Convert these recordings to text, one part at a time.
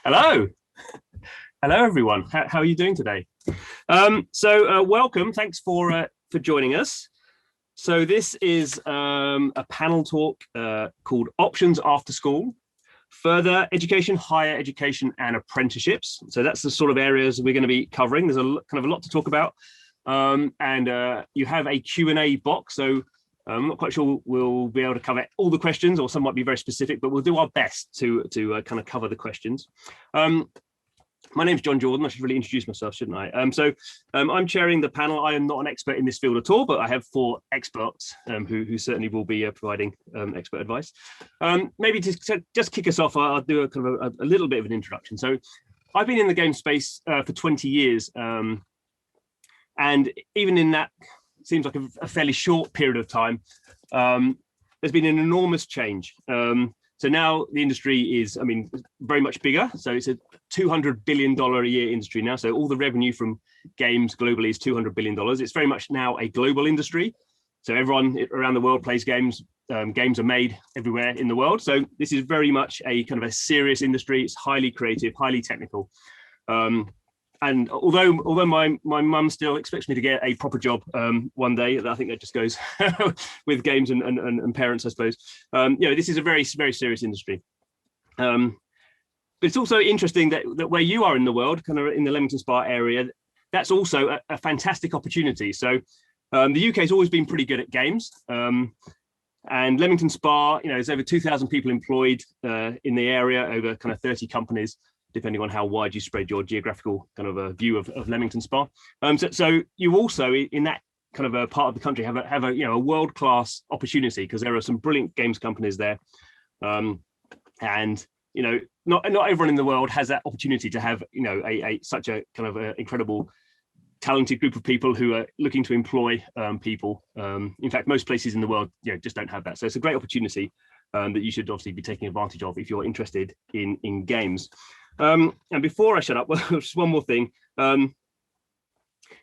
Hello. Hello, everyone. How are you doing today? Welcome. Thanks for joining us. So this is a panel talk called Options After School, Further Education, Higher Education and Apprenticeships. So that's the sort of areas we're going to be covering. There's a lot to talk about. You have a Q&A box. So I'm not quite sure we'll be able to cover all the questions, or some might be very specific, but we'll do our best to kind of cover the questions. My name's John Jordan. I should really introduce myself, shouldn't I? I'm chairing the panel. I am not an expert in this field at all, but I have four experts who certainly will be providing expert advice. Maybe to just kick us off, I'll do a little bit of an introduction. So I've been in the game space for 20 years. And even in that, seems like a fairly short period of time, there's been an enormous change. So now the industry is, very much bigger. So it's a $200 billion a year industry now. So all the revenue from games globally is $200 billion. It's very much now a global industry. So everyone around the world plays games. Games are made everywhere in the world. So this is very much a kind of a serious industry. It's highly creative, highly technical. And although my mum still expects me to get a proper job one day, I think that just goes with games and parents, I suppose. This is a very, very serious industry. But it's also interesting that where you are in the world, kind of in the Leamington Spa area, that's also a fantastic opportunity. So the UK has always been pretty good at games. And Leamington Spa, there's over 2,000 people employed in the area, over kind of 30 companies, depending on how wide you spread your geographical kind of a view of Leamington Spa. So you also, in that kind of a part of the country, have a world-class opportunity, because there are some brilliant games companies there. Not everyone in the world has that opportunity to have, such a kind of incredible, talented group of people who are looking to employ people. In fact, most places in the world, just don't have that. So it's a great opportunity that you should obviously be taking advantage of if you're interested in games. And before I shut up, well, just one more thing.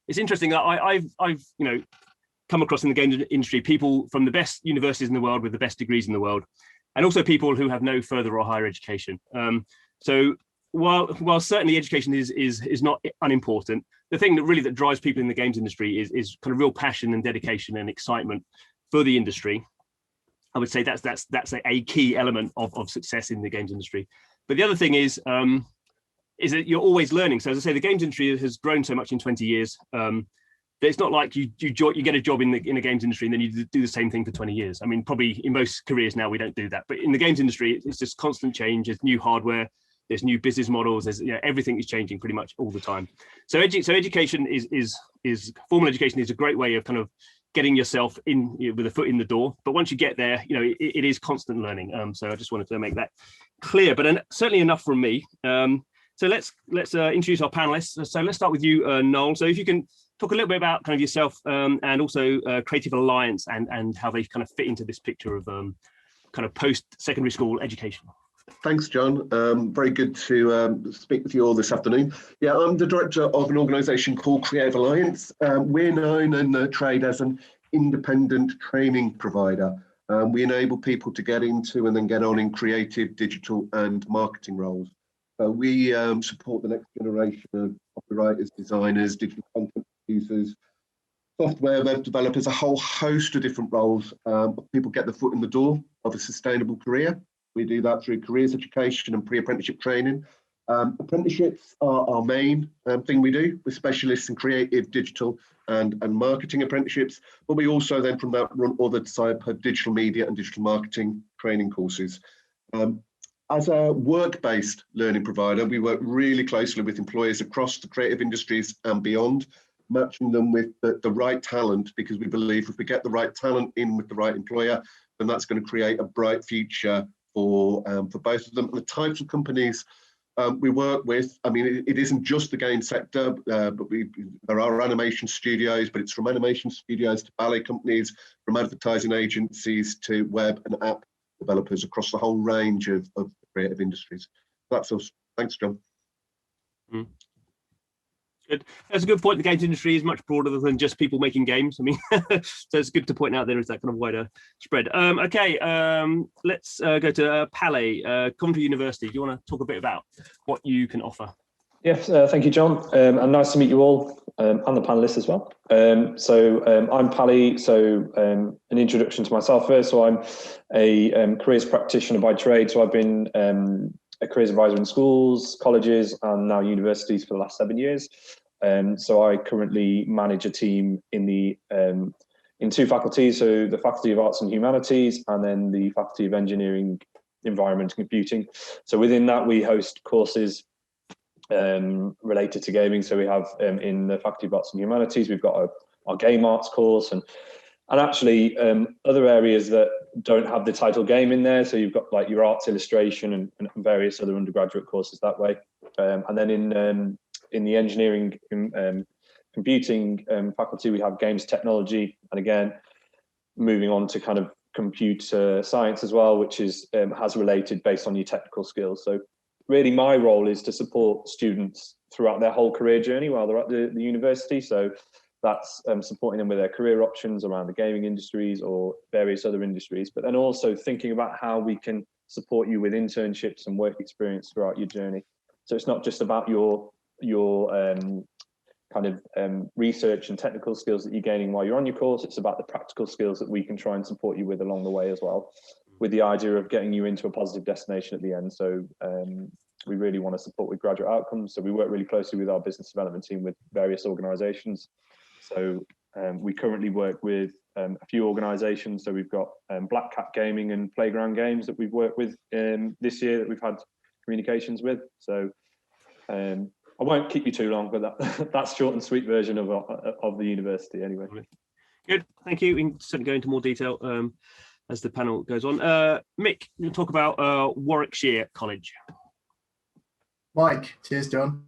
It's interesting that I've come across in the games industry people from the best universities in the world with the best degrees in the world, and also people who have no further or higher education. So while certainly education is not unimportant, the thing that drives people in the games industry is kind of real passion and dedication and excitement for the industry. I would say that's a key element of success in the games industry. But the other thing is that you're always learning. So as I say, the games industry has grown so much in 20 years. It's not like you get a job in the games industry and then you do the same thing for 20 years. Probably in most careers now we don't do that. But in the games industry, it's just constant change. There's new hardware. There's new business models. There's everything is changing pretty much all the time. So education is formal education is a great way of kind of getting yourself in with a foot in the door. But once you get there, it is constant learning. So I just wanted to make that clear, but certainly enough from me. So let's introduce our panelists. So let's start with you, Noel. So if you can talk a little bit about kind of yourself and also Creative Alliance and how they kind of fit into this picture of kind of post-secondary school education. Thanks, John. Very good to speak with you all this afternoon. Yeah, I'm the director of an organisation called Creative Alliance. We're known in the trade as an independent training provider. We enable people to get into and then get on in creative, digital and marketing roles. We support the next generation of copywriters, designers, digital content producers, software web developers, a whole host of different roles. People get the foot in the door of a sustainable career. We do that through careers education and pre-apprenticeship training. Apprenticeships are our main thing we do. We're specialists in creative, digital and marketing apprenticeships, but we also then from that run other type of digital media and digital marketing training courses. As a work-based learning provider, we work really closely with employers across the creative industries and beyond, matching them with the right talent, because we believe if we get the right talent in with the right employer, then that's going to create a bright future for both of them. And the types of companies we work with, it isn't just the game sector, but there are animation studios, but it's from animation studios to ballet companies, from advertising agencies to web and app developers across the whole range of creative industries. That's us. Thanks, John. Good. That's a good point. The games industry is much broader than just people making games. I mean, so it's good to point out there is that kind of wider spread. Okay, let's go to Pale, Coventry University. Do you want to talk a bit about what you can offer? Yes, thank you, John, and nice to meet you all, and the panelists as well. I'm Pally. So an introduction to myself first. So I'm a careers practitioner by trade. So I've been a careers advisor in schools, colleges, and now universities for the last 7 years. So I currently manage a team in two faculties. So the Faculty of Arts and Humanities, and then the Faculty of Engineering, Environment and Computing. So within that, we host courses related to gaming. So we have in the Faculty of Arts and Humanities, we've got our game arts course, and actually other areas that don't have the title game in there. So you've got like your arts illustration and various other undergraduate courses that way. And then in the engineering computing faculty, we have games technology, and again moving on to kind of computer science as well, which is has related based on your technical skills. So really my role is to support students throughout their whole career journey while they're at the university. So that's supporting them with their career options around the gaming industries or various other industries, but then also thinking about how we can support you with internships and work experience throughout your journey. So it's not just about your kind of research and technical skills that you're gaining while you're on your course. It's about the practical skills that we can try and support you with along the way as well, with the idea of getting you into a positive destination at the end. So we really want to support with graduate outcomes. So we work really closely with our business development team with various organisations. So we currently work with a few organisations. So we've got Black Cat Gaming and Playground Games that we've worked with this year that we've had communications with. So I won't keep you too long, but that's short and sweet version of the university anyway. Good, thank you. We can certainly go into more detail as the panel goes on. Mick, we'll talk about Warwickshire College. Mike, cheers, John.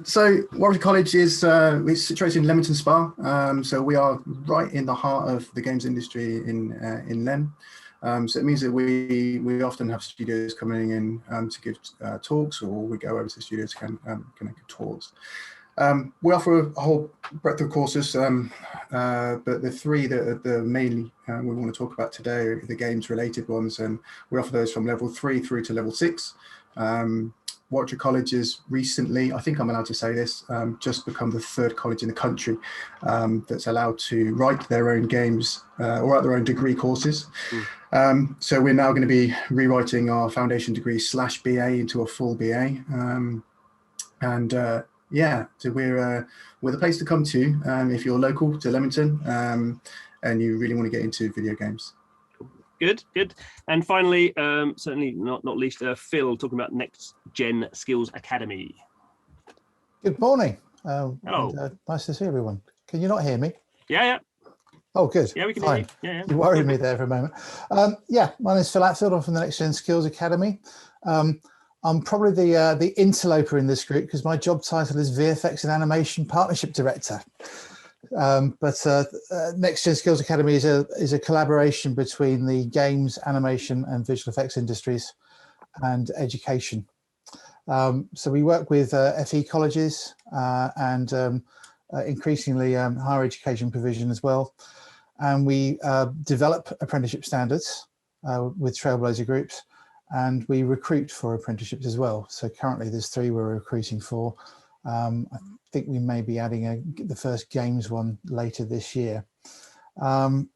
So Warwickshire College is situated in Leamington Spa. So we are right in the heart of the games industry in Lem. So it means that we often have studios coming in to give talks, or we go over to the studios to give talks. We offer a whole breadth of courses, but the three that are the mainly we want to talk about today are the games related ones, and we offer those from level 3 through to level 6. Warwickshire College has recently, I think I'm allowed to say this, just become the 3rd college in the country that's allowed to write their own games or write their own degree courses. So we're now going to be rewriting our foundation degree /BA into a full BA. Yeah, so we're the place to come to if you're local to Leamington and you really want to get into video games. Good. And finally, certainly not least, Phil, talking about Next Gen Skills Academy. Good morning. Hello. Nice to see everyone. Can you not hear me? Yeah. Oh, good. Yeah, we can Fine. hear you. Yeah. You worried me there for a moment. My name's Phil Atfield. I'm from the Next Gen Skills Academy. I'm probably the interloper in this group because my job title is VFX and Animation Partnership Director. But Next Gen Skills Academy is a collaboration between the games, animation and visual effects industries and education. So we work with FE colleges and increasingly higher education provision as well. And we develop apprenticeship standards with trailblazer groups, and we recruit for apprenticeships as well. So currently there's 3 we're recruiting for. I think we may be adding the first games one later this year. And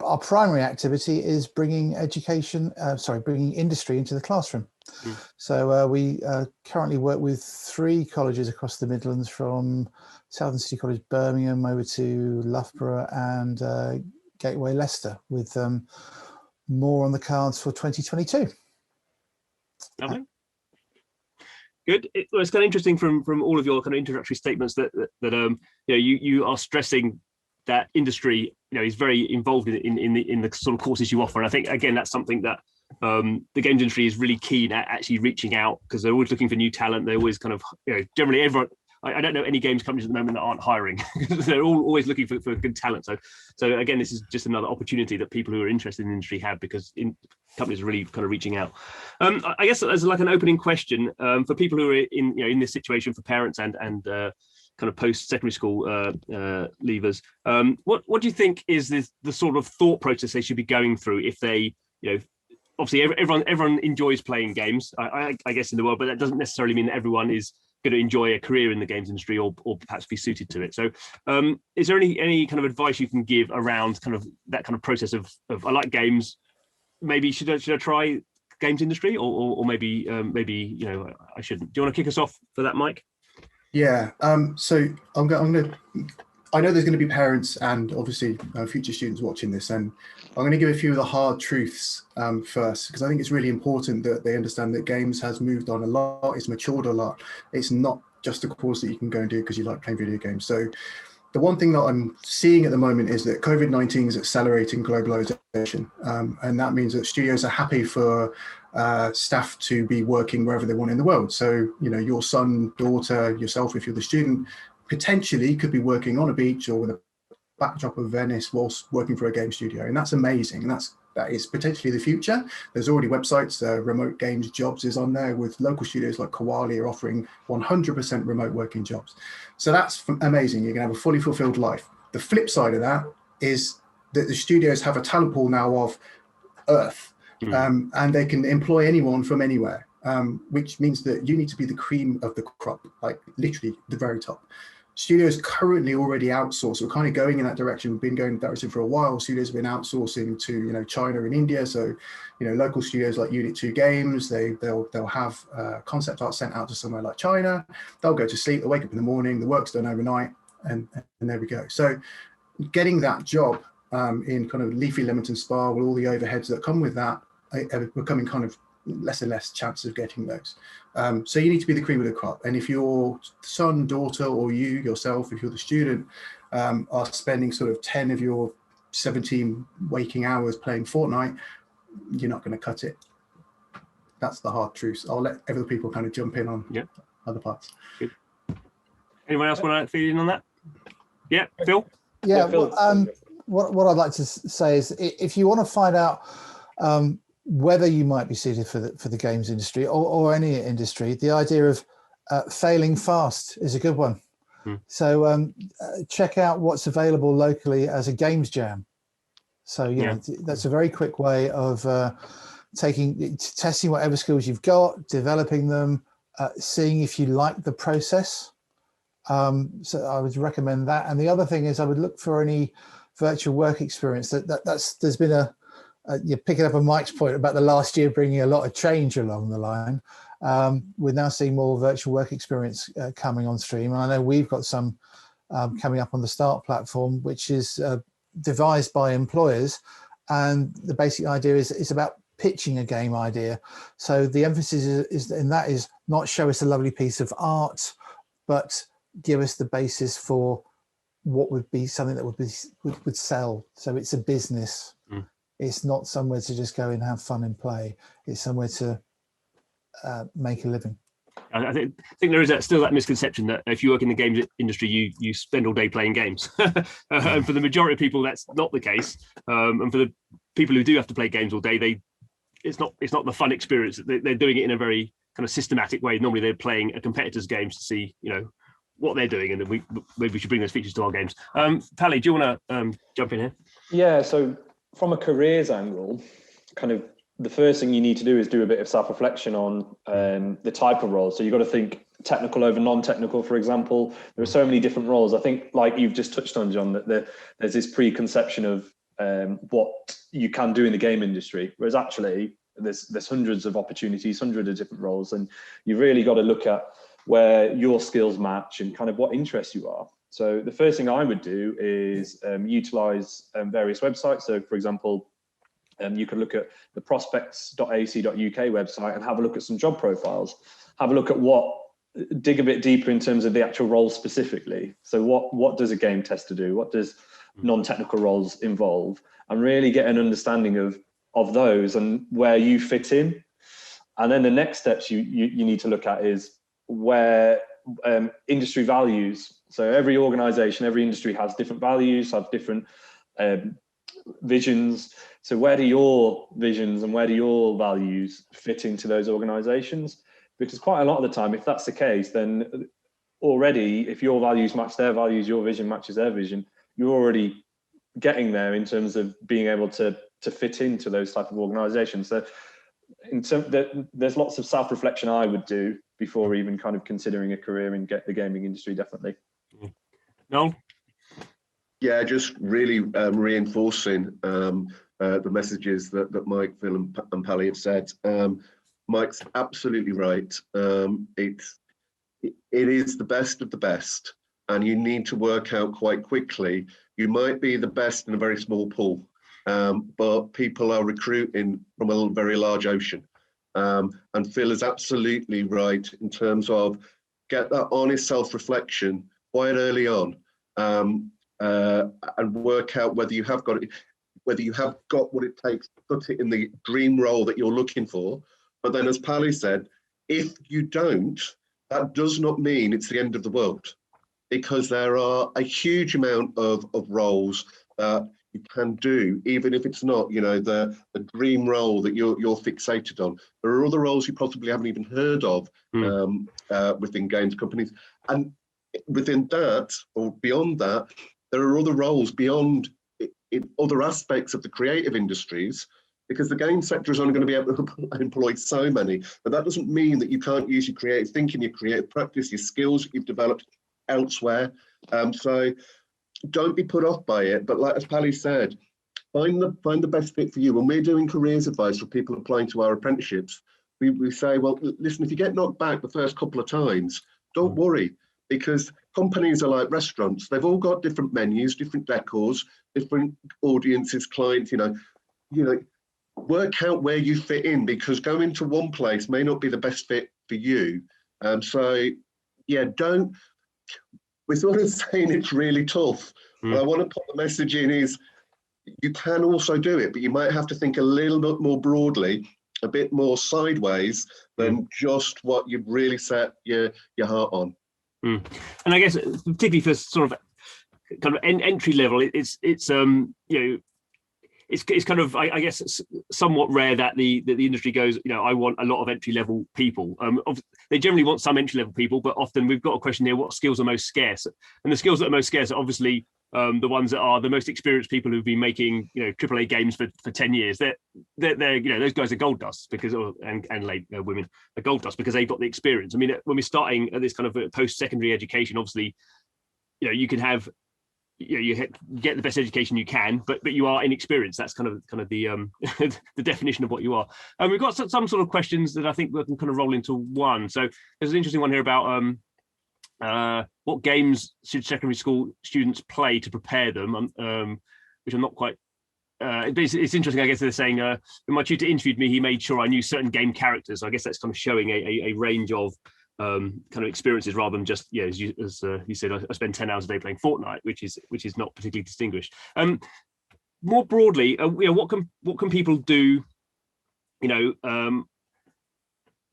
our primary activity is bringing bringing industry into the classroom. So we currently work with 3 colleges across the Midlands, from Southern City College, Birmingham, over to Loughborough and Gateway Leicester, with more on the cards for 2022. Lovely. Good. It's kind of interesting from all of your kind of introductory statements that you are stressing that industry is very involved in the sort of courses you offer. And I think again that's something that the games industry is really keen at actually reaching out, because they're always looking for new talent. They're always kind of generally everyone. I don't know any games companies at the moment that aren't hiring. They're always looking for good talent. So again, this is just another opportunity that people who are interested in the industry have, because companies are really kind of reaching out. I guess as like an opening question for people who are in this situation, for parents and kind of post-secondary school leavers, what do you think is the sort of thought process they should be going through if they, obviously everyone enjoys playing games, I guess, in the world, but that doesn't necessarily mean that everyone is going to enjoy a career in the games industry or perhaps be suited to it. So is there any kind of advice you can give around kind of that kind of process of I like games, maybe should I try games industry, or maybe I shouldn't? Do you want to kick us off for that, Mike? Yeah. So I'm going to. I know there's going to be parents and obviously future students watching this, and I'm going to give a few of the hard truths first, because I think it's really important that they understand that games has moved on a lot. It's matured a lot. It's not just a course that you can go and do because you like playing video games. So the one thing that I'm seeing at the moment is that COVID-19 is accelerating globalization. And that means that studios are happy for staff to be working wherever they want in the world. So, your son, daughter, yourself, if you're the student, potentially could be working on a beach or with a backdrop of Venice whilst working for a game studio. And that's amazing. And that is potentially the future. There's already websites, Remote Games Jobs is on there, with local studios like Koali are offering 100% remote working jobs. So that's amazing. You're going to have a fully fulfilled life. The flip side of that is that the studios have a talent pool now of Earth, and they can employ anyone from anywhere, which means that you need to be the cream of the crop, like literally the very top. Studios currently already outsource. We're kind of going in that direction. We've been going in that direction for a while. Studios have been outsourcing to China and India. So local studios like Unit 2 Games, they'll have concept art sent out to somewhere like China. They'll go to sleep. They'll wake up in the morning. The work's done overnight, and there we go. So getting that job in kind of leafy Leamington Spa with all the overheads that come with that are becoming kind of less and less chance of getting those. So you need to be the cream of the crop. And if your son, daughter, or you yourself, if you're the student, are spending sort of 10 of your 17 waking hours playing Fortnite, you're not going to cut it. That's the hard truth. I'll let other people kind of jump in on other parts. Good. Anyone else want to feed in on that? Yeah, Phil? Yeah, what I'd like to say is, if you want to find out whether you might be suited for the games industry or any industry, the idea of failing fast is a good one. So check out what's available locally as a games jam. So that's a very quick way of testing whatever skills you've got, developing them, seeing if you like the process. So I would recommend that. And the other thing is, I would look for any virtual work experience. There's been you're picking up on Mike's point about the last year bringing a lot of change along the line. We're now seeing more virtual work experience coming on stream. And I know we've got some coming up on the Start platform, which is devised by employers. And the basic idea is about pitching a game idea. So the emphasis is not show us a lovely piece of art, but give us the basis for what would be something that would sell. So it's a business. It's not somewhere to just go and have fun and play. It's somewhere to make a living. I think there is still that misconception that if you work in the games industry, you spend all day playing games. And for the majority of people, that's not the case. And for the people who do have to play games all day, it's not the fun experience. They're doing it in a very kind of systematic way. Normally, they're playing a competitor's games to see, what they're doing, and then maybe we should bring those features to our games. Pally, do you want to jump in here? Yeah. So from a careers angle, kind of the first thing you need to do is do a bit of self-reflection on the type of role. So you've got to think technical over non-technical, for example. There are so many different roles. I think, like you've just touched on, John, that there's this preconception of what you can do in the game industry, whereas actually there's hundreds of opportunities, hundreds of different roles, and you've really got to look at where your skills match and kind of what interests you are. So the first thing I would do is utilize various websites. So for example, you could look at the prospects.ac.uk website and have a look at some job profiles, have a look at dig a bit deeper in terms of the actual role specifically. So what does a game tester do? What does non-technical roles involve? And really get an understanding of those and where you fit in. And then the next steps you need to look at is where industry values. So every organization, every industry has different values, have different visions. So where do your visions and where do your values fit into those organizations? Because quite a lot of the time, if that's the case, then already, if your values match their values, your vision matches their vision, you're already getting there in terms of being able to fit into those type of organizations. So there's lots of self-reflection I would do before even kind of considering a career in the gaming industry, definitely. No. Yeah, just really reinforcing the messages that Mike, Phil, and Pally have said. Mike's absolutely right. It is the best of the best, and you need to work out quite quickly. You might be the best in a very small pool, but people are recruiting from a very large ocean. And Phil is absolutely right in terms of get that honest self-reflection quite early on, and work out whether you have got what it takes to put it in the dream role that you're looking for. But then, as Pally said, if you don't, that does not mean it's the end of the world, because there are a huge amount of roles that you can do, even if it's not, the dream role that you're fixated on. There are other roles you possibly haven't even heard of within games companies. And within that, or beyond that, there are other roles beyond in other aspects of the creative industries, because the game sector is only going to be able to employ so many. But that doesn't mean that you can't use your creative thinking, your creative practice, your skills that you've developed elsewhere. So don't be put off by it. But like as Pally said, find the best fit for you. When we're doing careers advice for people applying to our apprenticeships, we say, well, listen, if you get knocked back the first couple of times, don't worry, because companies are like restaurants. They've all got different menus, different decors, different audiences, clients, work out where you fit in, because going to one place may not be the best fit for you. So yeah, we're sort of saying it's really tough. But I want to put the message in is you can also do it, but you might have to think a little bit more broadly, a bit more sideways than just what you've really set your heart on. And I guess particularly for sort of kind of entry level, it's kind of, I guess, it's somewhat rare that the industry goes, I want a lot of entry level people. They generally want some entry level people, but often we've got a question here: what skills are most scarce? And the skills that are most scarce are obviously the ones that are the most experienced people who've been making AAA games for 10 years. They're those guys are gold dust because and late women are gold dust because they've got the experience. I mean, when we're starting at this kind of post-secondary education, obviously, you can have you get the best education you can, but you are inexperienced. That's kind of the the definition of what you are. And we've got some sort of questions that I think we can kind of roll into one. So there's an interesting one here about what games should secondary school students play to prepare them, which I'm not quite. It's interesting. I guess they're saying when my tutor interviewed me, he made sure I knew certain game characters. So I guess that's kind of showing a range of kind of experiences rather than just as you said, I spend 10 hours a day playing Fortnite, which is not particularly distinguished. More broadly, what can people do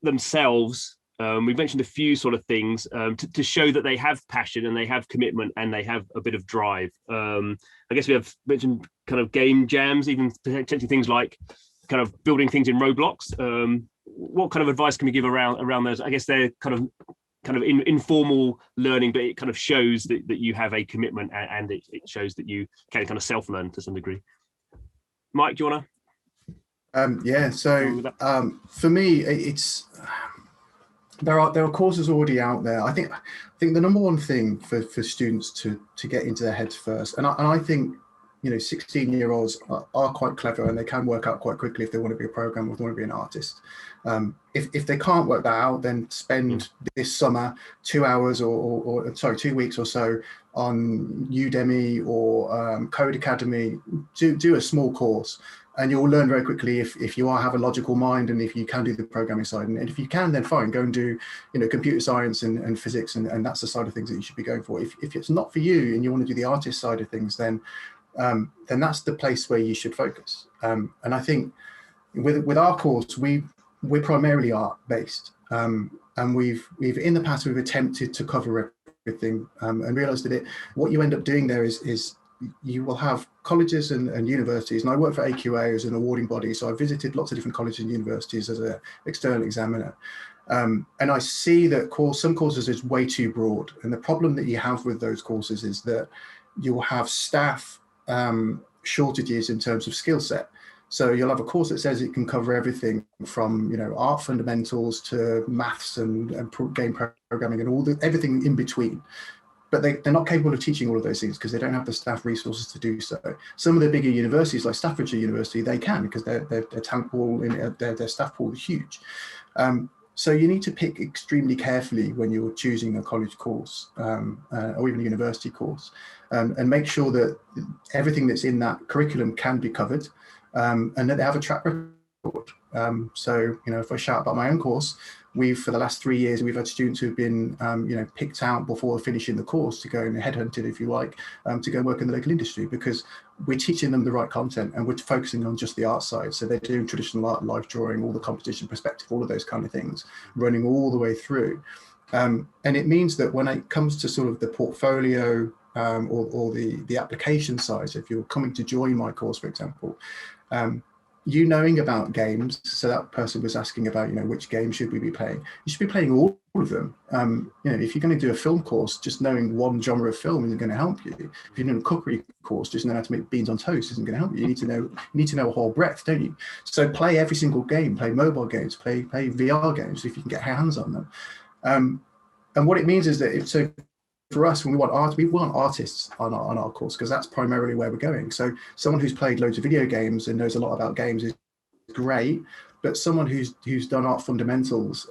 themselves? We've mentioned a few sort of things to show that they have passion and they have commitment and they have a bit of drive. I guess we have mentioned kind of game jams, even potentially things like kind of building things in Roblox. What kind of advice can we give around those? I guess they're kind of informal learning, but it kind of shows that you have a commitment and it shows that you can kind of self-learn to some degree. Mike, do you want to? So for me, it's there are courses already out there. I think the number one thing for students to get into their heads first, and I think 16-year-olds are quite clever and they can work out quite quickly if they want to be a programmer or they want to be an artist. If they can't work that out, then spend this summer 2 hours or 2 weeks or so on Udemy or Code Academy. Do a small course, and you'll learn very quickly if you have a logical mind and if you can do the programming side. And if you can, then fine, go and do computer science and physics, and that's the side of things that you should be going for. If it's not for you and you want to do the artist side of things, then that's the place where you should focus. And I think with our course, we're primarily art based, and and we've in the past we've attempted to cover everything, and realised that what you end up doing there is you will have colleges and universities, and I work for AQA as an awarding body, so I visited lots of different colleges and universities as an external examiner, and I see that some courses is way too broad, and the problem that you have with those courses is that you'll have staff shortages in terms of skill set. So you'll have a course that says it can cover everything from art fundamentals to maths and game programming and everything in between. But they're not capable of teaching all of those things because they don't have the staff resources to do so. Some of the bigger universities like Staffordshire University, they can, because their talent pool, their staff pool is huge. So you need to pick extremely carefully when you're choosing a college course or even a university course, and make sure that everything that's in that curriculum can be covered, and that they have a track record. So if I shout about my own course, for the last 3 years, we've had students who've been picked out before finishing the course to go and headhunted, if you like, to go work in the local industry, because we're teaching them the right content and we're focusing on just the art side. So they're doing traditional art, live drawing, all the competition perspective, all of those kind of things, running all the way through. And it means that when it comes to sort of the portfolio or the application side, if you're coming to join my course, for example, knowing about games, so that person was asking about, which game should we be playing? You should be playing all of them. If you're going to do a film course, just knowing one genre of film isn't going to help you. If you're doing a cookery course, just knowing how to make beans on toast isn't going to help you. You need to know a whole breadth, don't you? So play every single game, play mobile games, play VR games if you can get hands on them. And what it means is that for us, when we want artists on our course, because that's primarily where we're going. So someone who's played loads of video games and knows a lot about games is great, but someone who's done art fundamentals,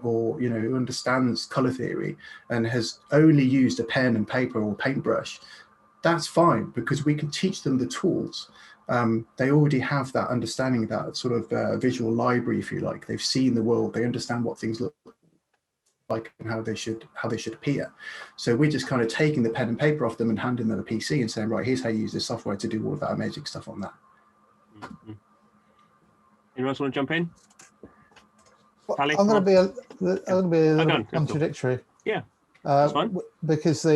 or who understands color theory and has only used a pen and paper or paintbrush, that's fine, because we can teach them the tools. They already have that understanding, that sort of visual library, if you like. They've seen the world, they understand what things look like and how they should appear. So we're just kind of taking the pen and paper off them and handing them a PC and saying, right, here's how you use this software to do all of that amazing stuff on that. Mm-hmm. Anyone else want to jump in? Well, I'm going to be a little bit contradictory. Yeah, that's fine. Because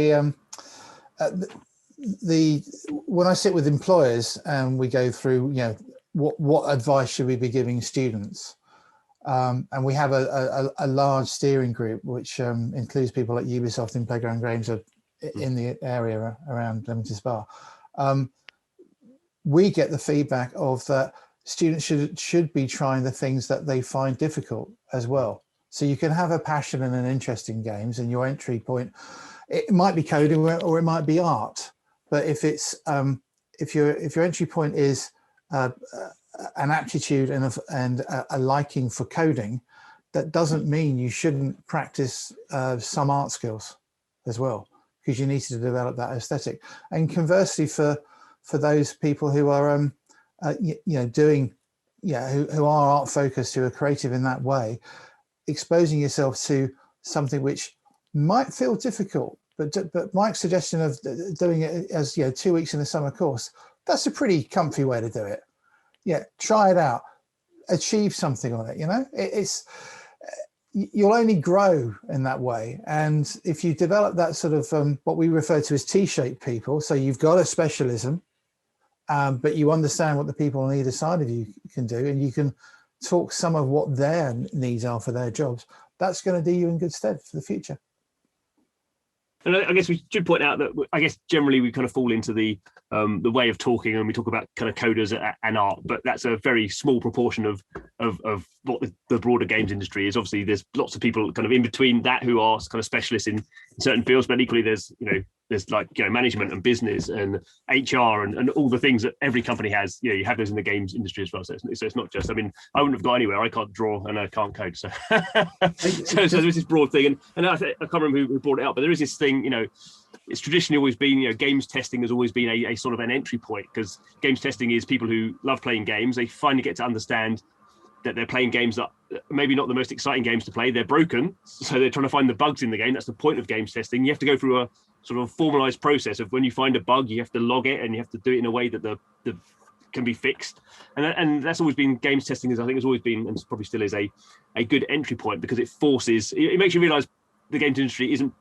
when I sit with employers and we go through, what advice should we be giving students? And we have a large steering group, which includes people like Ubisoft and Playground Games in the area around Leamington Spa. We get the feedback of that students should be trying the things that they find difficult as well. So you can have a passion and an interest in games, and your entry point, it might be coding or it might be art. But if it's if your entry point is an aptitude and a liking for coding, that doesn't mean you shouldn't practice some art skills as well, because you need to develop that aesthetic. And conversely, for those people who are who are art focused, who are creative in that way, exposing yourself to something which might feel difficult, but Mike's suggestion of doing it as 2 weeks in a summer course, that's a pretty comfy way to do it. Yeah, try it out, achieve something on it. You'll only grow in that way. And if you develop that sort of what we refer to as T-shaped people, so you've got a specialism, but you understand what the people on either side of you can do, and you can talk some of what their needs are for their jobs, that's going to do you in good stead for the future. And I guess we should point out that I guess generally we kind of fall into the way of talking, and we talk about kind of coders and art, but that's a very small proportion of what the broader games industry is. Obviously, there's lots of people kind of in between that who are kind of specialists in certain fields, but equally there's like management and business and HR and all the things that every company has. You have those in the games industry as well. So it's not just. I mean, I wouldn't have got anywhere. I can't draw and I can't code. So so there's this broad thing, and I can't remember who brought it up, but there is this thing. It's traditionally always been, games testing has always been a sort of an entry point, because games testing is people who love playing games. They finally get to understand that they're playing games that maybe not the most exciting games to play. They're broken, so they're trying to find the bugs in the game. That's the point of games testing. You have to go through a sort of formalized process of when you find a bug, you have to log it, and you have to do it in a way that the can be fixed, and that's always been games testing. I think has always been, and probably still is, a good entry point, because it makes you realise the games industry isn't,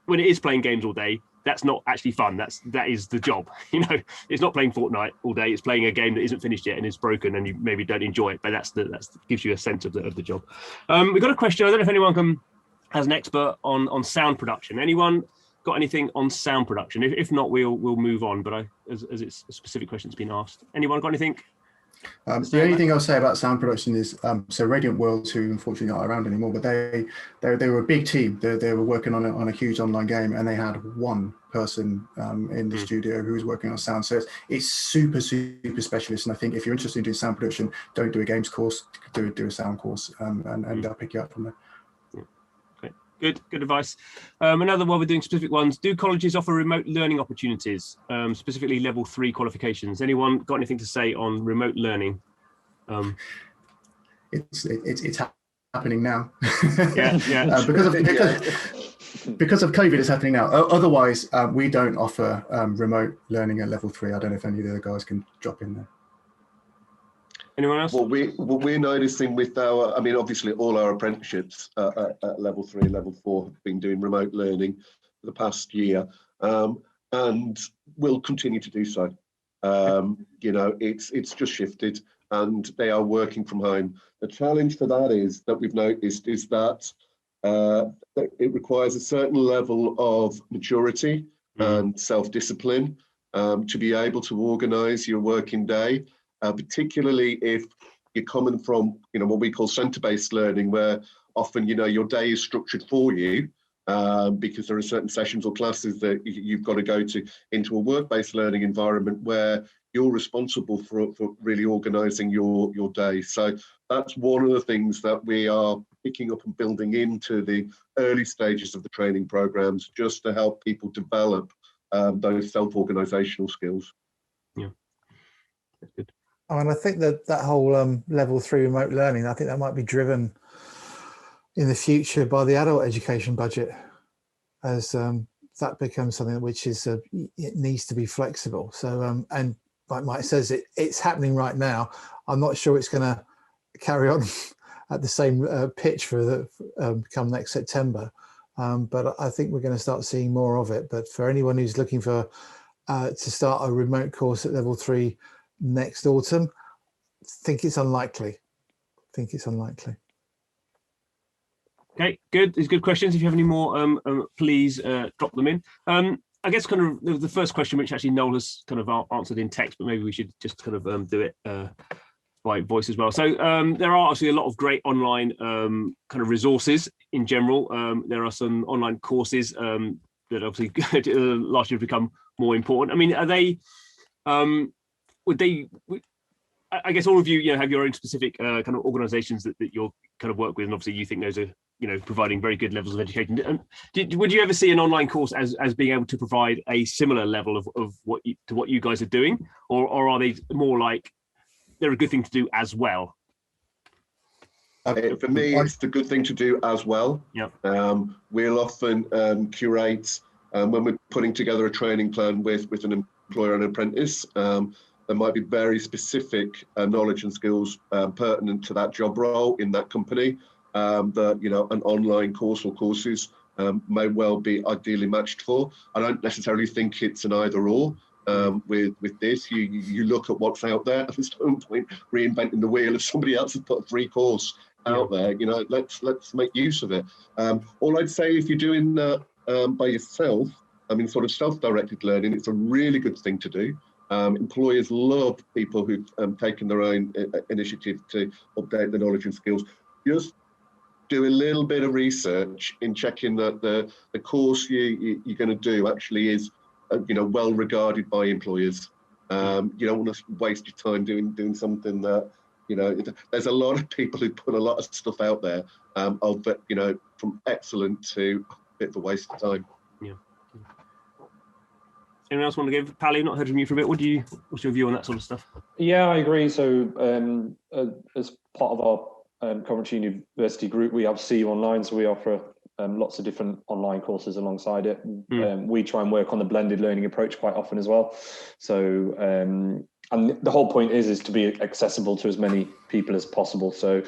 when it is playing games all day, that's not actually fun. That is the job. It's not playing Fortnite all day. It's playing a game that isn't finished yet and is broken, and you maybe don't enjoy it. But that's gives you a sense of the job. We've got a question. I don't know if anyone has an expert on sound production. Anyone got anything on sound production? If not, we'll move on. But as it's a specific question that's been asked. Anyone got anything? The only thing I'll say about sound production is, so Radiant Worlds, who unfortunately not around anymore, but they were a big team. They were working on a huge online game, and they had one person in the studio who was working on sound. So it's super specialist. And I think if you're interested in doing sound production, don't do a games course, do a sound course, and they'll pick you up from there. Good advice. Another one, we're doing specific ones. Do colleges offer remote learning opportunities, specifically level 3 qualifications? Anyone got anything to say on remote learning? It's happening now. Yeah. Because of COVID, it's happening now. Otherwise, we don't offer remote learning at level 3. I don't know if any of the other guys can drop in there. Anyone else? What we're noticing with obviously all our apprenticeships at level 3, level 4 have been doing remote learning for the past year, and will continue to do so. It's just shifted, and they are working from home. The challenge for that is that we've noticed is that it requires a certain level of maturity and self-discipline to be able to organise your working day. Particularly if you're coming from, what we call centre-based learning, where often, your day is structured for you because there are certain sessions or classes that you've got to go to into a work-based learning environment where you're responsible for really organising your day. So that's one of the things that we are picking up and building into the early stages of the training programmes, just to help people develop those self-organisational skills. Yeah, that's good. And I think that whole level 3 remote learning, I think that might be driven in the future by the adult education budget, as that becomes something which is it needs to be flexible. So and like Mike says, it's happening right now. I'm not sure it's going to carry on at the same pitch for come next September, but I think we're going to start seeing more of it. But for anyone who's looking for to start a remote course at level 3 next autumn, think it's unlikely. Okay, good. These good questions. If you have any more, please drop them in. I guess kind of the first question, which actually Noel has kind of answered in text, but maybe we should just kind of do it by voice as well. So there are actually a lot of great online kind of resources in general. There are some online courses that obviously last year have become more important. I mean, are they? I guess all of you, have your own specific kind of organisations that you'll kind of work with, and obviously you think those are, providing very good levels of education. Would you ever see an online course as being able to provide a similar level of what you guys are doing, or are they more like they're a good thing to do as well? For me, it's the good thing to do as well. Yeah. We'll often curate when we're putting together a training plan with an employer and an apprentice. There might be very specific knowledge and skills pertinent to that job role in that company that an online course or courses may well be ideally matched for. I don't necessarily think it's an either or. With this, you look at what's out there. There's no point reinventing the wheel if somebody else has put a free course out there. Let's make use of it. All I'd say, if you're doing that by yourself, sort of self-directed learning, it's a really good thing to do. Employers love people who've taken their own initiative to update their knowledge and skills. Just do a little bit of research in checking that the course you're going to do actually is well regarded by employers. You don't want to waste your time doing something that there's a lot of people who put a lot of stuff out there from excellent to a bit of a waste of time. Yeah. Anyone else want to give? Pally, not heard from you for a bit. What's your view on that sort of stuff? Yeah, I agree. So as part of our Coventry University group, we have CU Online, so we offer lots of different online courses alongside it. We try and work on the blended learning approach quite often as well. So and the whole point is to be accessible to as many people as possible. So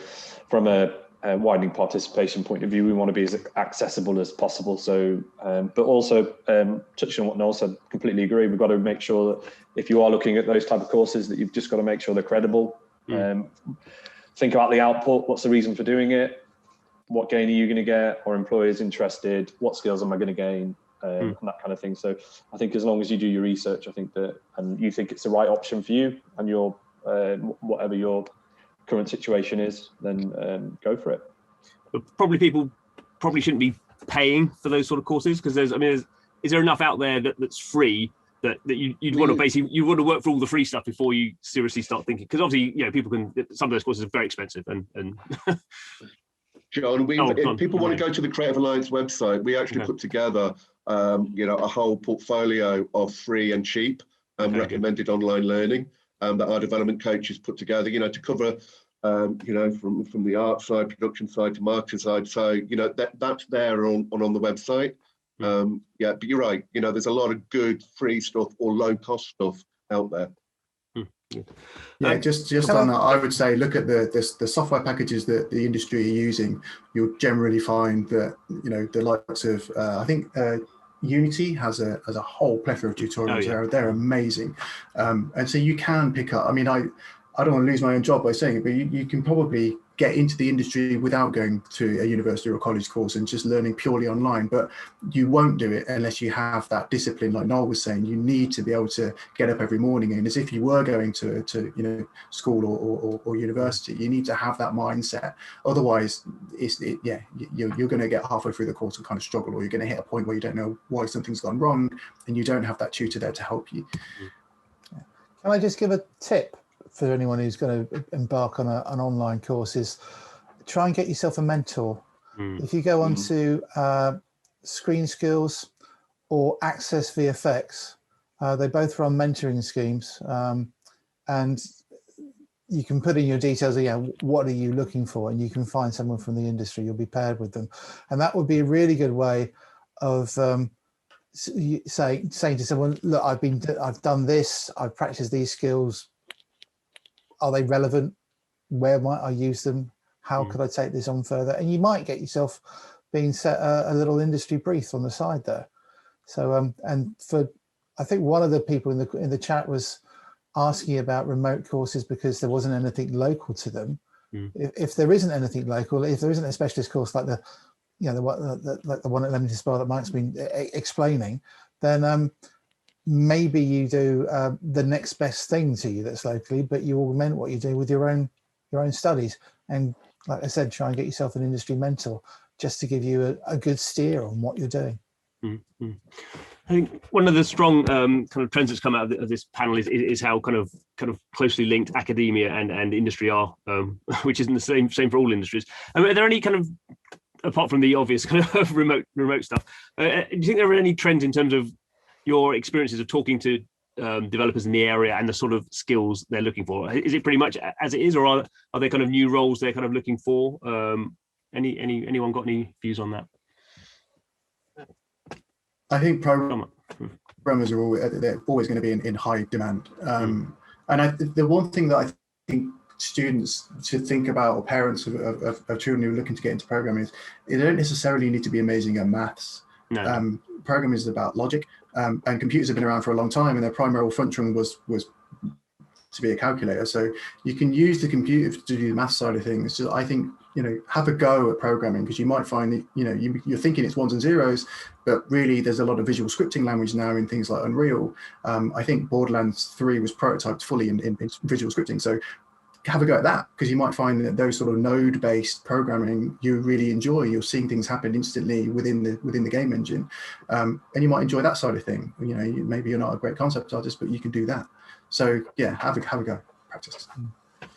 from a widening participation point of view, we want to be as accessible as possible. So, but also touching on what Noel said, completely agree. We've got to make sure that if you are looking at those type of courses, that you've just got to make sure they're credible. Think about the output. What's the reason for doing it? What gain are you going to get? Are employers interested? What skills am I going to gain? And that kind of thing. So I think as long as you do your research, I think that, and you think it's the right option for you and your whatever your current situation is, then go for it. But probably people shouldn't be paying for those sort of courses, because is there enough out there that's free that you'd want to basically, you want to work for all the free stuff before you seriously start thinking? Because obviously, people can, some of those courses are very expensive and John, if people want to go to the Creative Alliance website, we actually put together a whole portfolio of free and cheap recommended online learning that our development coaches put together, to cover from the art side, production side to marketing side. So that's there on the website. But you're right, there's a lot of good free stuff or low cost stuff out there. Just on that, I would say look at the software packages that the industry are using. You'll generally find that the likes of I think Unity has a whole plethora of tutorials. They're amazing, and so you can pick up. I don't want to lose my own job by saying it, but you can probably get into the industry without going to a university or a college course and just learning purely online. But you won't do it unless you have that discipline. Like Noel was saying, you need to be able to get up every morning, and as if you were going to school or university, you need to have that mindset. Otherwise, you're going to get halfway through the course and kind of struggle, or you're going to hit a point where you don't know why something's gone wrong, and you don't have that tutor there to help you. Can I just give a tip for anyone who's going to embark on an online course? Is try and get yourself a mentor. If you go on to Screen Skills or Access VFX, they both run mentoring schemes, and you can put in your details, what are you looking for, and you can find someone from the industry. You'll be paired with them, and that would be a really good way of saying to someone, look, I've done this, I've practiced these skills. Are they relevant? Where might I use them? How could I take this on further? And you might get yourself being set a little industry brief on the side there. So, I think one of the people in the chat was asking about remote courses because there wasn't anything local to them. If there isn't anything local, if there isn't a specialist course like the one at Leamington Spa that Mike's been explaining, then maybe you do the next best thing to you that's locally, but you augment what you do with your own studies. And like I said, try and get yourself an industry mentor just to give you a good steer on what you're doing. I think one of the strong kind of trends that's come out of this panel is how kind of closely linked academia and industry are, which isn't the same for all industries. Are there any kind of, apart from the obvious kind of remote stuff, do you think there are any trends in terms of your experiences of talking to developers in the area and the sort of skills they're looking for? Is it pretty much as it is, or are there kind of new roles they're kind of looking for? Anyone got any views on that? I think programmers they're always going to be in high demand. And the one thing that I think students should think about, or parents of children who are looking to get into programming, is they don't necessarily need to be amazing at maths. No. Programming is about logic, and computers have been around for a long time, and their primary function was to be a calculator. So you can use the computer to do the math side of things. So I think, have a go at programming, because you might find that, you're thinking it's ones and zeros, but really there's a lot of visual scripting language now in things like Unreal. I think Borderlands 3 was prototyped fully in visual scripting. So have a go at that, because you might find that those sort of node-based programming you really enjoy. You're seeing things happen instantly within the game engine, and you might enjoy that side of thing. Maybe you're not a great concept artist, but you can do that. So yeah, have a go, practice.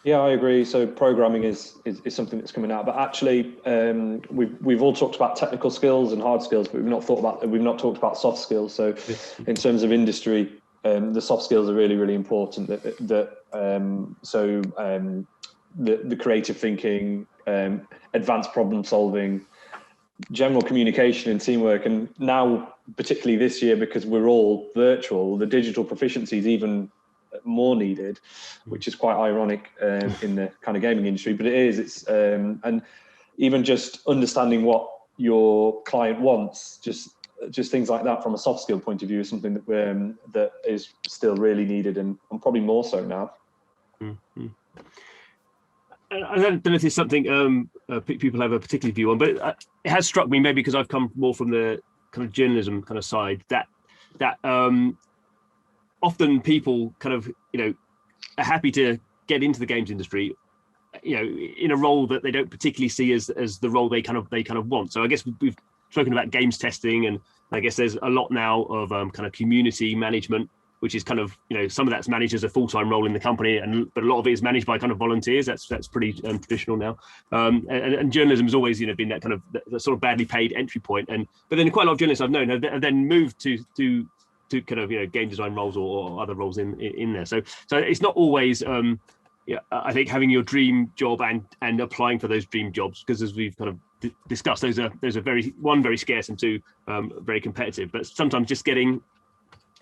Yeah, I agree. So programming is something that's coming out, but actually we've all talked about technical skills and hard skills, but we've not talked about soft skills. So in terms of industry, the soft skills are really, really important. The creative thinking, advanced problem solving, general communication and teamwork, and now particularly this year, because we're all virtual, the digital proficiency is even more needed, which is quite ironic in the kind of gaming industry, but it is. It's and even just understanding what your client wants, just things like that from a soft skill point of view is something that that is still really needed, and probably more so now. Mm-hmm. I don't know if it's something people have a particular view on, but it has struck me, maybe because I've come more from the kind of journalism kind of side, that often people kind of, are happy to get into the games industry, in a role that they don't particularly see as the role they kind of want. So I guess we've spoken about games testing, and I guess there's a lot now of kind of community management, which is kind of, some of that's managed as a full-time role in the company, but a lot of it is managed by kind of volunteers. That's pretty traditional now. And journalism has always, been that kind of that sort of badly paid entry point. But then quite a lot of journalists I've known have then moved to kind of, game design roles or other roles in there. So it's not always, I think having your dream job and applying for those dream jobs, because as we've kind of discussed, those are very scarce, and two, very competitive. But sometimes just getting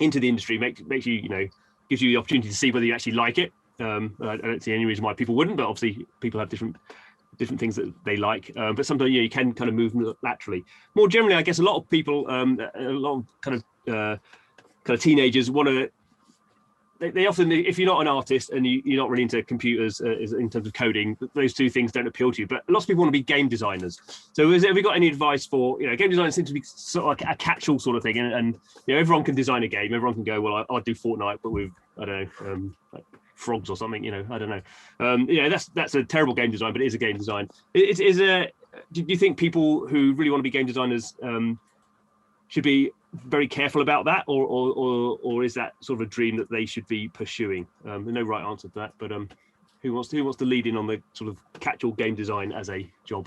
into the industry makes you, gives you the opportunity to see whether you actually like it. I don't see any reason why people wouldn't, but obviously people have different things that they like. But sometimes you can kind of move laterally. More generally, I guess a lot of people, a lot of kind of teenagers want to. They often, if you're not an artist and you're not really into computers in terms of coding, those two things don't appeal to you. But lots of people want to be game designers. So have you got any advice for, game design seems to be sort of like a catch-all sort of thing, and everyone can design a game. Everyone can go, well, I'll do Fortnite, but with, I don't know, like frogs or something. I don't know. That's a terrible game design, but it is a game design. Do you think people who really want to be game designers should be very careful about that, or is that sort of a dream that they should be pursuing? There's no right answer to that, but who wants to lead in on the sort of catch-all game design as a job?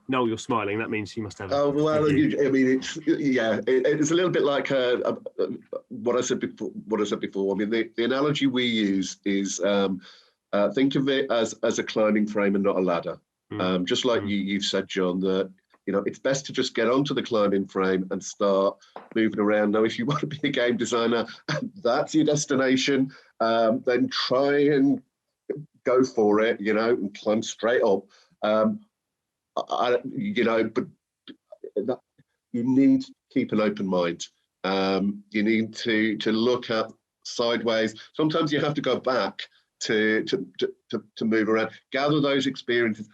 Noel, you're smiling. That means you must have. Oh well, it's it's a little bit like what I said before. I mean, the analogy we use is think of it as a climbing frame and not a ladder. Just like you've said, John, that it's best to just get onto the climbing frame and start moving around. Now, if you want to be a game designer, that's your destination, then try and go for it, and climb straight up. But you need to keep an open mind. You need to look at sideways. Sometimes you have to go back to move around, gather those experiences.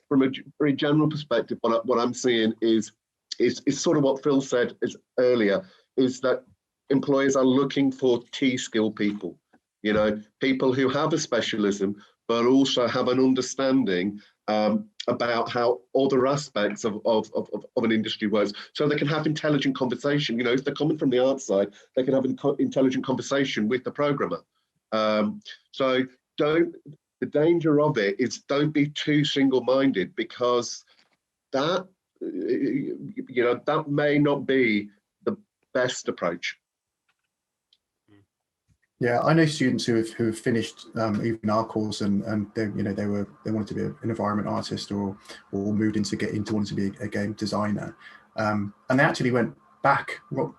From a very general perspective, what I'm seeing is sort of what Phil said earlier, is that employers are looking for key skill people, people who have a specialism, but also have an understanding about how other aspects of an industry works, so they can have intelligent conversation. If they're coming from the art side, they can have an intelligent conversation with the programmer. The danger of it is don't be too single-minded, because that may not be the best approach. Yeah, I know students who have finished even our course and they wanted to be an environment artist or moved into wanting to be a game designer, and they actually went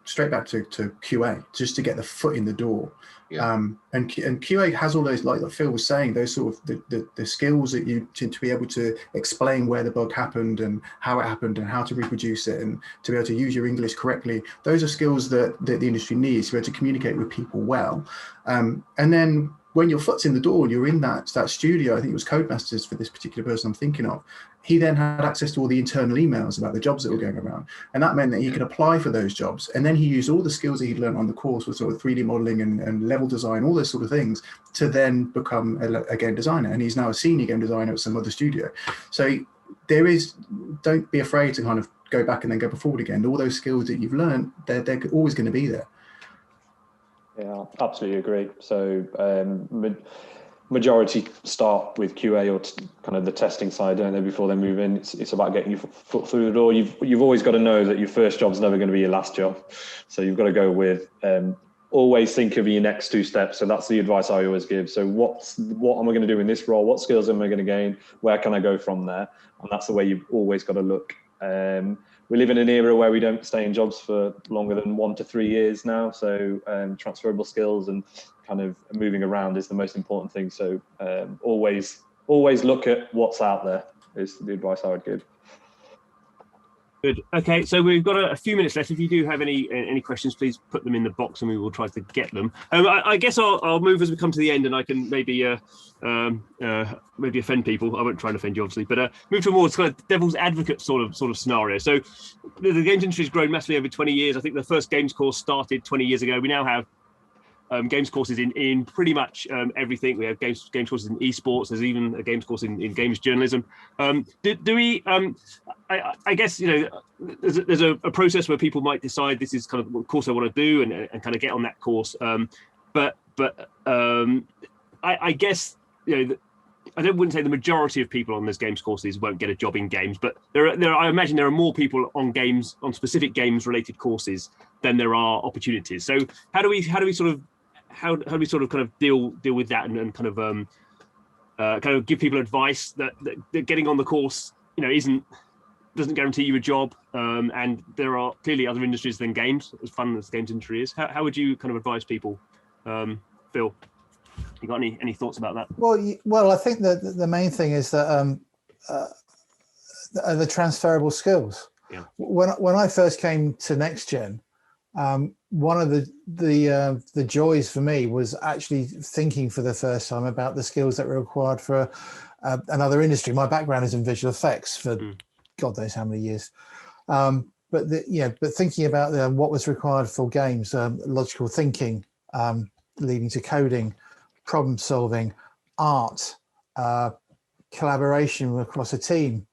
straight back to QA just to get the foot in the door. Yeah. And QA has all those, like Phil was saying, those sort of the skills that you to be able to explain where the bug happened and how it happened and how to reproduce it and to be able to use your English correctly. Those are skills that the industry needs to be able to communicate with people well. And then when your foot's in the door and you're in that studio, I think it was Codemasters for this particular person I'm thinking of, he then had access to all the internal emails about the jobs that were going around. And that meant that he could apply for those jobs. And then he used all the skills that he'd learned on the course with sort of 3D modeling and level design, all those sort of things, to then become a game designer. And he's now a senior game designer at some other studio. So don't be afraid to kind of go back and then go forward again. All those skills that you've learned, they're always going to be there. Yeah, absolutely agree. So majority start with QA or kind of the testing side, don't they, before they move in. It's about getting your foot through the door. You've always got to know that your first job's never going to be your last job. So you've got to go with always think of your next two steps. So that's the advice I always give. So what am I going to do in this role? What skills am I going to gain? Where can I go from there? And that's the way you've always got to look. we live in an era where we don't stay in jobs for longer than 1 to 3 years now. So transferable skills and kind of moving around is the most important thing. So always look at what's out there is the advice I would give. Good. Okay, so we've got a few minutes left. If you do have any questions, please put them in the box, and we will try to get them. I guess I'll move as we come to the end, and I can maybe offend people. I won't try and offend you, obviously, but move to a more kind of devil's advocate sort of scenario. So the games industry has grown massively over 20 years. I think the first games course started 20 years ago. We now have games courses in pretty much everything. We have games courses in esports. There's even a games course in games journalism. Do we? I guess there's a process where people might decide this is kind of what course I want to do and kind of get on that course. But I guess I wouldn't say the majority of people on those games courses won't get a job in games, but I imagine there are more people on specific games related courses than there are opportunities. So how do we sort of kind of deal with that and kind of give people advice that getting on the course doesn't guarantee you a job, and there are clearly other industries than games, as fun as games industry is. How would you kind of advise people, Phil? You got any thoughts about that? Well, I think that the main thing is that the transferable skills. Yeah. When I first came to NextGen, one of the joys for me was actually thinking for the first time about the skills that were required for another industry. My background is in visual effects for God knows how many years. But thinking about what was required for games, logical thinking, leading to coding, problem solving, art, collaboration across a team,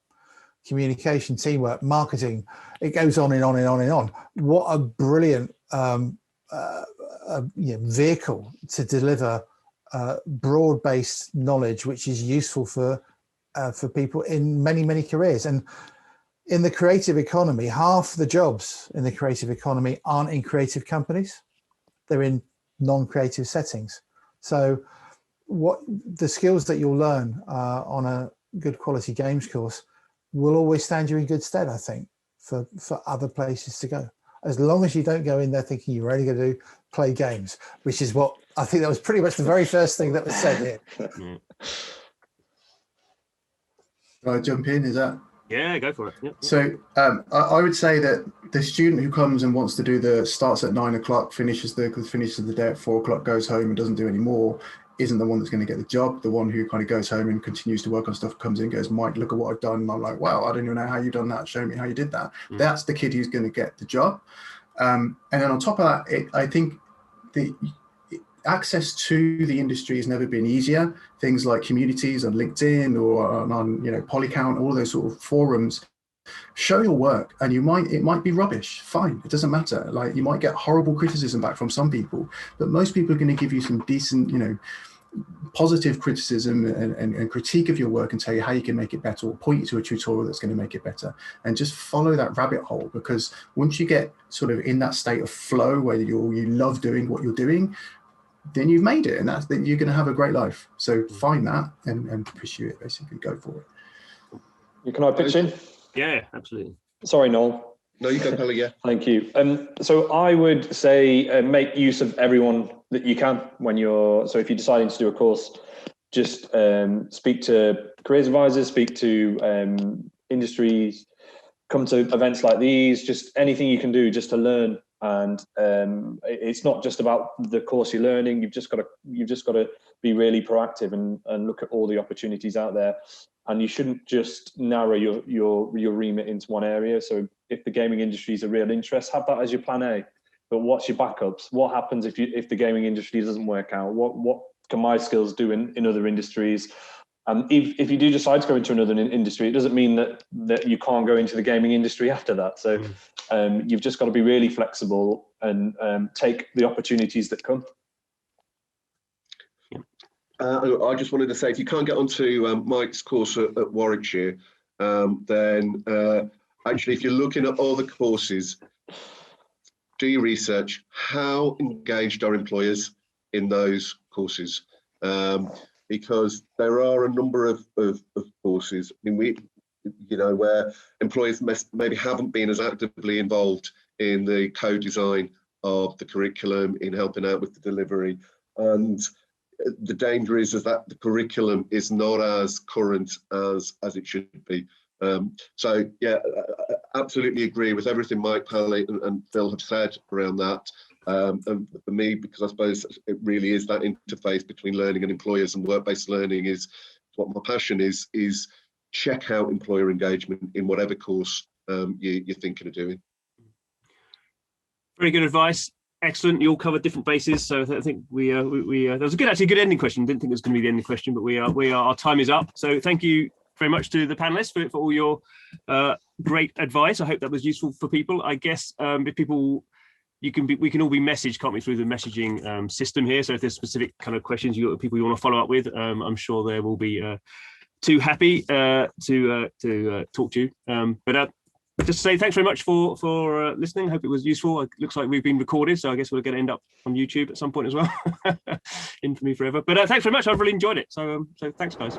communication, teamwork, marketing. It goes on and on and on and on. What a brilliant vehicle to deliver broad-based knowledge, which is useful for people in many careers. And in the creative economy, half the jobs in the creative economy aren't in creative companies; they're in non-creative settings. So what the skills that you'll learn on a good quality games course will always stand you in good stead, I think, for other places to go. As long as you don't go in there thinking you're only going to play games, which is what I think that was pretty much the very first thing that was said here. Can I jump in? Is that? Yeah, go for it. Yep. So I would say that the student who comes and wants to do starts at 9 o'clock, finishes the day at 4 o'clock, goes home and doesn't do any more, isn't the one that's going to get the job. The one who kind of goes home and continues to work on stuff, comes in, goes, Mike, look at what I've done. And I'm like, wow, I don't even know how you've done that. Show me how you did that. That's the kid who's going to get the job. And then on top of that, I think the access to the industry has never been easier. Things like communities on LinkedIn or on Polycount, all those sort of forums, show your work, and it might be rubbish. Fine, it doesn't matter. Like, you might get horrible criticism back from some people, but most people are going to give you some decent, positive criticism and critique of your work and tell you how you can make it better, or point you to a tutorial that's going to make it better. And just follow that rabbit hole, because once you get sort of in that state of flow where you love doing what you're doing, then you've made it, and then you're going to have a great life. So find that and pursue it, basically. Go for it. Can I pitch in? Yeah, absolutely. Sorry, Noel. No, you go, Kelly, yeah. Thank you. So I would say make use of everyone that you can so if you're deciding to do a course, just speak to careers advisors, speak to industries, come to events like these, just anything you can do just to learn. And it's not just about the course you're learning. You've just got to be really proactive and look at all the opportunities out there. And you shouldn't just narrow your remit into one area. So if the gaming industry is a real interest, have that as your plan A. But what's your backups? What happens if the gaming industry doesn't work out? What can my skills do in other industries? And if you do decide to go into another industry, it doesn't mean that you can't go into the gaming industry after that. So you've just got to be really flexible and take the opportunities that come. I just wanted to say, if you can't get onto Mike's course at Warwickshire, then actually, if you're looking at all the courses, do your research. How engaged are employers in those courses? Because there are a number of courses. I mean, where employers maybe haven't been as actively involved in the co-design of the curriculum, in helping out with the delivery. And the danger is that the curriculum is not as current as it should be. So yeah, I absolutely agree with everything Mike, Pally and Phil have said around that. And for me, because I suppose it really is that interface between learning and employers, and work-based learning is what my passion is check out employer engagement in whatever course you're thinking of doing. Very good advice. Excellent. You all covered different bases, so I think we that was a good ending question. Didn't think it was going to be the ending question, but our time is up. So thank you very much to the panelists for all your great advice. I hope that was useful for people. I guess if people, we can all be messaged, can't we, through the messaging system here. So if there's specific kind of questions people you want to follow up with, I'm sure there will be too happy to talk to you. But just to say thanks very much for listening. Hope it was useful. It looks like we've been recorded, so I guess we're going to end up on YouTube at some point as well. Infamy forever. But thanks very much. I've really enjoyed it. So thanks, guys.